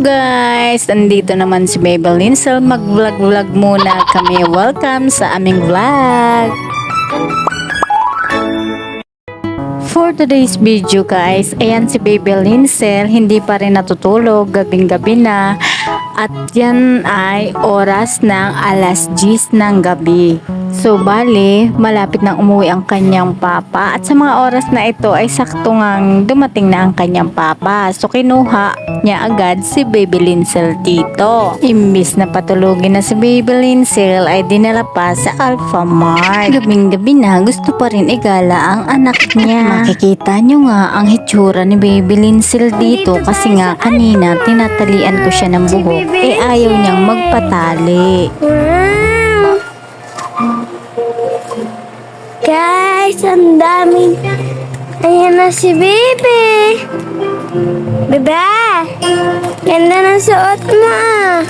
guys! Andito naman si Baby Linsel. Mag-vlog-vlog muna kami. Welcome sa aming vlog! For today's video guys, ayan si Baby Linsel, hindi pa rin natutulog, gabing-gabi na. At yan ay oras ng alas 10 ng gabi. So bali, malapit nang umuwi ang kanyang papa. At sa mga oras na ito ay sakto ngang dumating na ang kanyang papa. So kinuha niya agad si Baby Linsel dito. Imbis na patulogin na si Baby Linsel ay dinala pa sa Alfamart. Gabing-gabi na, gusto pa rin igala ang anak niya. Makikita nyo nga ang hitsura ni Baby Linsel dito kasi nga kanina tinatalian ko siya ng buhok. Ayaw niyang magpatali. Guys, ang daming. Ayan na si Bebe. Bebe, ganda ng suot mo ah.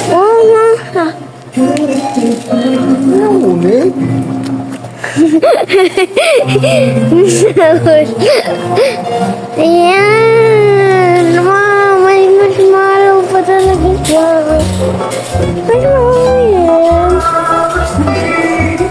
Oh, ma. Ayan. May marshmallow pa talaga siya. Ano yan? Guys.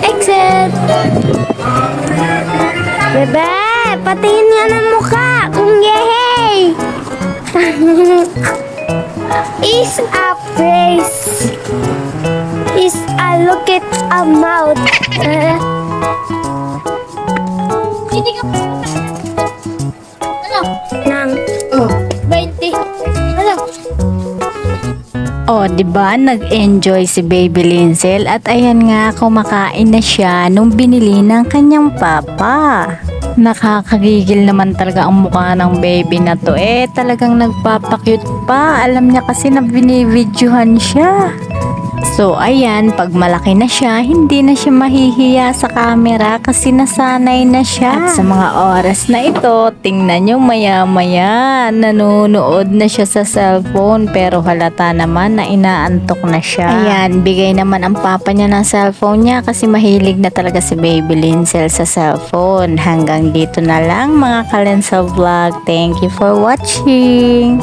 Exit! Bebe, patingin nga ng mukha kung yehey! Is a face. Is a look at a mouth. Hindi ka ano? Nang 20. Ano? O, diba? Nag-enjoy si Baby Linsel at ayan nga, kumakain na siya nung binili ng kanyang papa. Nakakagigil naman talaga ang mukha ng baby na to. Talagang nagpapakyut pa. Alam niya kasi na binibidyohan siya. So, ayan, pag malaki na siya, hindi na siya mahihiya sa camera kasi nasanay na siya. At sa mga oras na ito, tingnan nyo maya-maya, nanonood na siya sa cellphone pero halata naman na inaantok na siya. Ayan, bigay naman ang papa niya ng cellphone niya kasi mahilig na talaga si Baby Linsel sa cellphone. Hanggang dito na lang mga Kalensel Vlog. Thank you for watching.